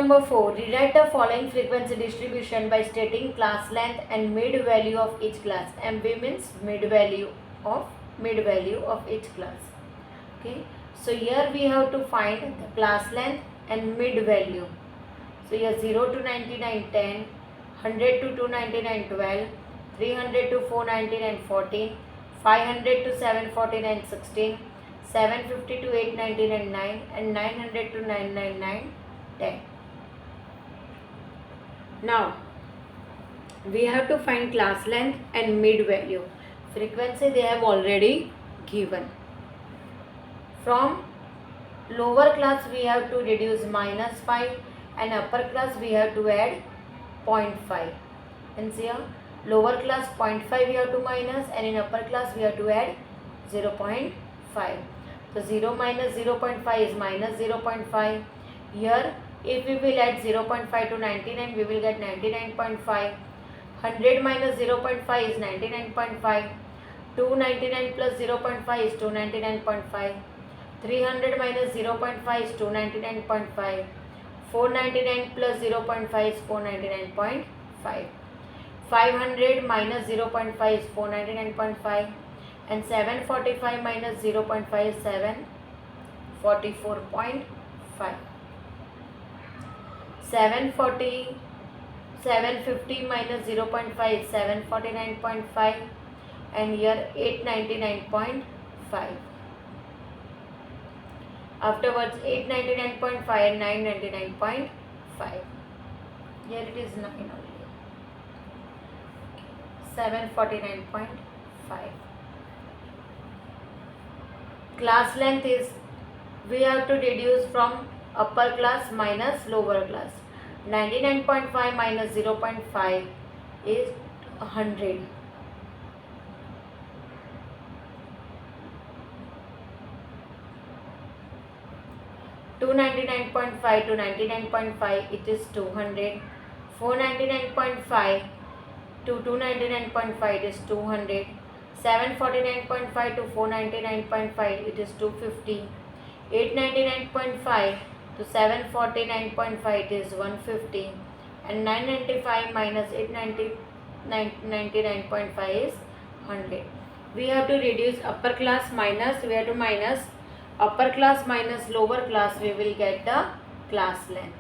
number 4. Rewrite the following frequency distribution by stating class length and mid value of each class. MV means mid value of each class. Okay. So here we have to find the class length and mid value. So here 0 to 99 10, 100 to 299 12, 300 to 499 14, 500 to 749 16, 750 to 899 9, and 900 to 999 10. Now we have to find class length and mid value. Frequency they have already given. From lower class we have to reduce -5 and upper class we have to add 0.5. And see here, lower class 0.5 we have to minus, and in upper class we have to add 0.5. So 0 minus 0.5 is minus 0.5. Here if we will add 0.5 to 99, we will get 99.5. 100 minus 0.5 is 99.5. 299 plus 0.5 is 299.5. 300 minus 0.5 is 299.5. 499 plus 0.5 is 499.5. 500 minus 0.5 is 499.5. And 745 minus 0.5 is 744.5. 750 minus 0.5 is 749.5, and here 899.5. Afterwards 899.5 and 999.5. Here it is 9 only. 749.5. Class length is, we have to reduce from upper class minus lower class. 99.5 minus 0.5 is 100. To 99.5 to 99.5 it is 200. 499.5 to 299.5 it is 200. 749.5 to 499.5 it is 250. 899.5 to 749.5 it is 150, and 995 minus 899.5 is 100. We have to reduce upper class minus, we have to minus upper class minus lower class, we will get the class length.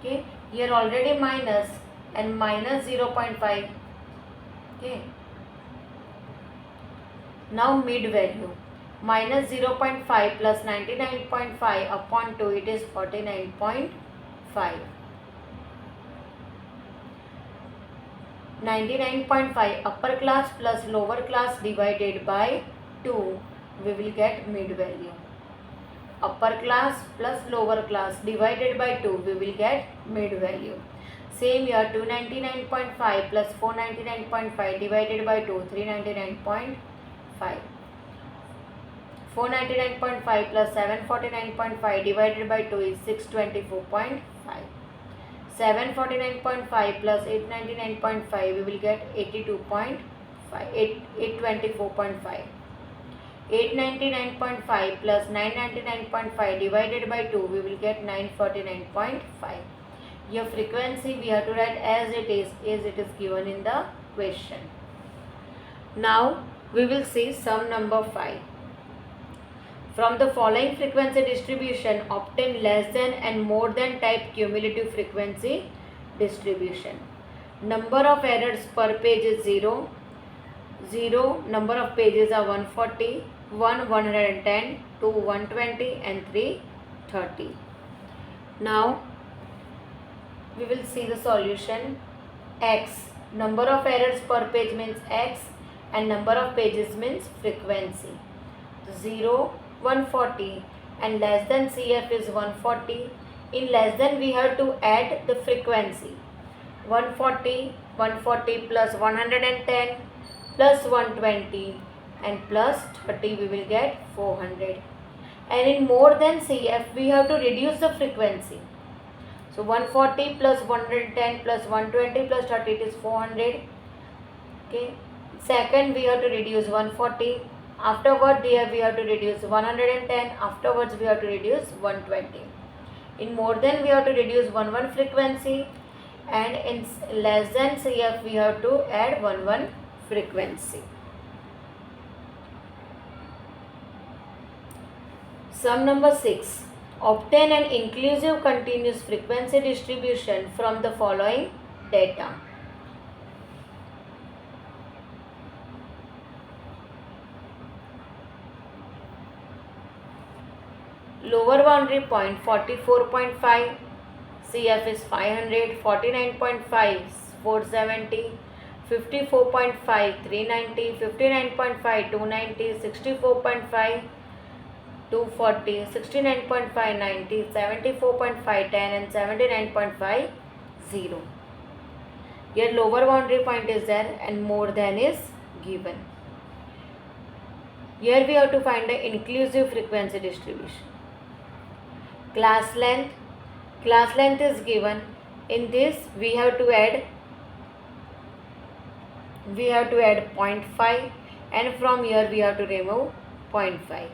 Okay, here already minus and minus 0.5. Okay, now mid value. Minus 0.5 plus 99.5 upon 2, it is 49.5. 99.5 upper class plus lower class divided by 2, we will get mid value. Upper class plus lower class divided by 2, we will get mid value. Same here, 299.5 plus 499.5 divided by 2, 399.5. 499.5 plus 749.5 divided by 2 is 624.5. 749.5 plus 899.5, we will get 82.5, 824.5. 899.5 plus 999.5 divided by 2, we will get 949.5. Your frequency we have to write as it is given in the question. Now we will see sum number 5. From the following frequency distribution, obtain less than and more than type cumulative frequency distribution. Number of errors per page is 0. Number of pages are 140, 110, 2 120 and 3 30. Now we will see the solution. X, number of errors per page means X, and number of pages means frequency. 0, 140 and less than CF is 140. In less than we have to add the frequency. 140 plus 110 plus 120 and plus 30, we will get 400. And in more than CF we have to reduce the frequency. So 140 plus 110 plus 120 plus 30, it is 400. Okay. Second we have to reduce 140. Afterward there we have to reduce 110. Afterwards we have to reduce 120. In more than we have to reduce 1 frequency, and in less than CF we have to add 1 frequency. Sum number 6. Obtain an inclusive continuous frequency distribution from the following data. Lower boundary point 44.5, CF is 500, 49.5 470, 54.5 390, 59.5 290, 64.5 240, 69.5 90, 74.5 10 and 79.5 0. Here lower boundary point is there and more than is given. Here we have to find the inclusive frequency distribution. Class length is given. In this we have to add 0.5 and from here we have to remove 0.5.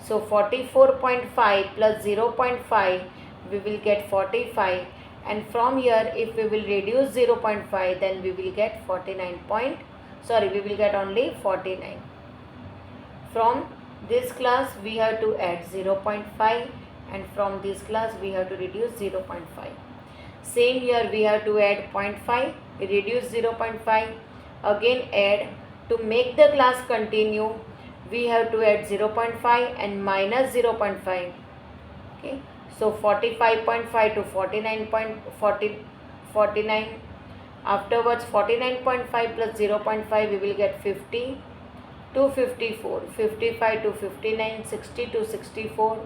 So 44.5 plus 0.5 we will get 45, and from here if we will reduce 0.5 then we will get we will get only 49. From this class we have to add 0.5 and from this class we have to reduce 0.5. Same here we have to add 0.5, reduce 0.5, again add. To make the class continue we have to add 0.5 and minus 0.5. Okay, so 45.5 to 49. Afterwards 49.5 plus 0.5 we will get 50 to 54, 55 to 59, 60 to 64,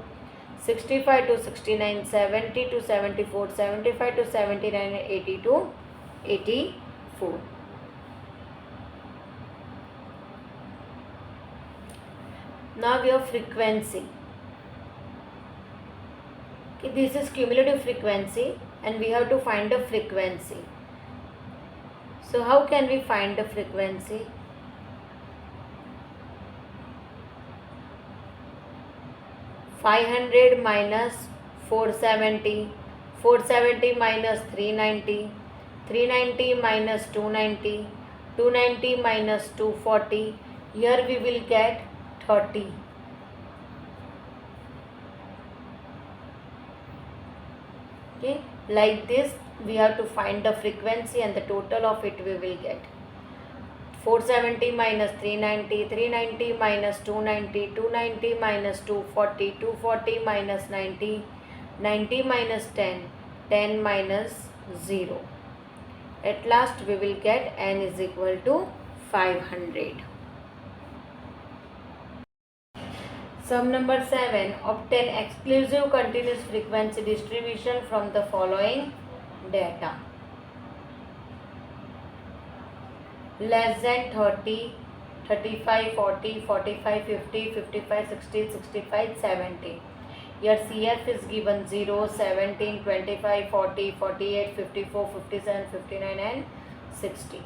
65 to 69, 70 to 74, 75 to 79, 80 to 84. Now we have frequency. Okay, this is cumulative frequency and we have to find the frequency. So how can we find the frequency? (500 minus 470), 470 minus 390, 390 minus 290, 290 minus 240. Here we will get 30. Okay, like this we have to find the frequency and the total of it we will get. 470 minus 390, 390 minus 290, 290 minus 240, 240 minus 90, 90 minus 10, 10 minus 0. At last we will get n is equal to 500. Sum number 7. Obtain exclusive continuous frequency distribution from the following data. Less than 30, 35, 40, 45, 50, 55, 60, 65, 70. Here CF is given 0, 17, 25, 40, 48, 54, 57, 59 and 60.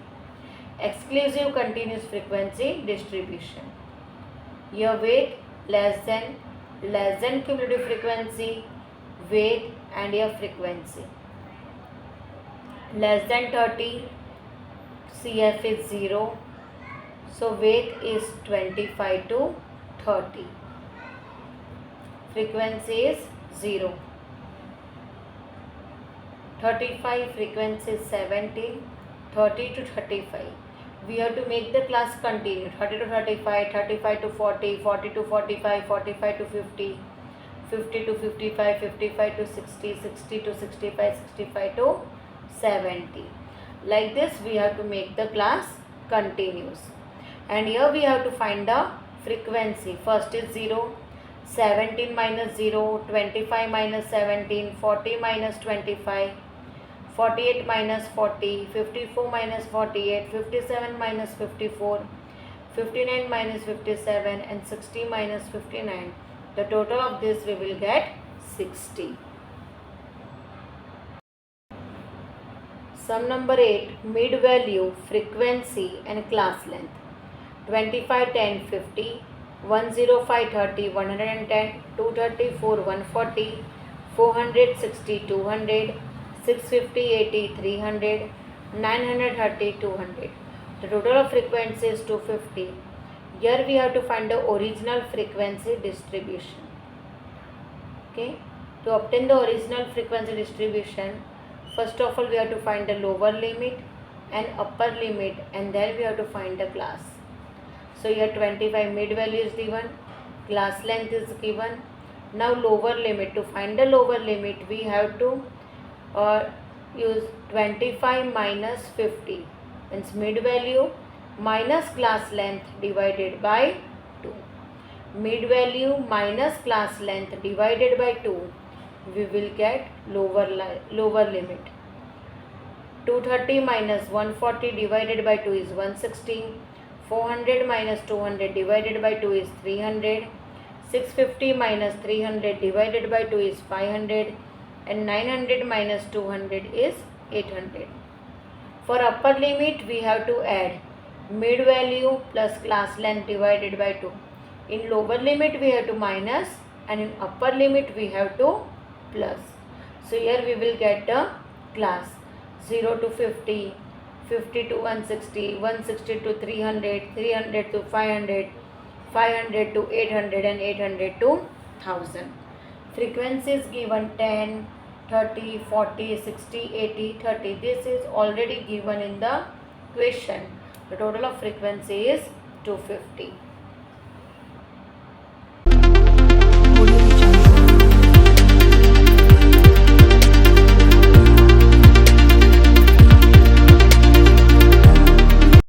Exclusive continuous frequency distribution. Here weight less than cumulative frequency, weight and your frequency. Less than 30, CF is 0, so weight is 25 to 30. Frequency is 0. 35, frequency is 17, 30 to 35. We have to make the class continue. 30 to 35, 35 to 40, 40 to 45, 45 to 50, 50 to 55, 55 to 60, 60 to 65, 65 to 70. Like this we have to make the class continuous. And here we have to find the frequency. First is 0, 17 minus 0, 25 minus 17, 40 minus 25, 48 minus 40, 54 minus 48, 57 minus 54, 59 minus 57 and 60 minus 59. The total of this we will get 60. Sum number 8. Mid value, frequency and class length. 25, 10, 50, 105, 30, 110, 234, 140, 400, 60, 200, 650, 80, 300, 930, 200. The total of frequency is 250. Here we have to find the original frequency distribution. Okay. To obtain the original frequency distribution, first of all we have to find the lower limit and upper limit, and then we have to find the class. So here 25 mid value is given, class length is given. Now lower limit, to find the lower limit we have to use 25 minus 50, means mid value minus class length divided by 2. Mid value minus class length divided by 2, we will get lower limit. 230 minus 140 divided by 2 is 160. 400 minus 200 divided by 2 is 300. 650 minus 300 divided by 2 is 500. And 900 minus 200 is 800. For upper limit, we have to add mid value plus class length divided by 2. In lower limit, we have to minus, and in upper limit, we have to plus. So here we will get the class 0 to 50, 50 to 160, 160 to 300, 300 to 500, 500 to 800, and 800 to 1000. Frequency is given 10, 30, 40, 60, 80, 30. This is already given in the question. The total of frequency is 250.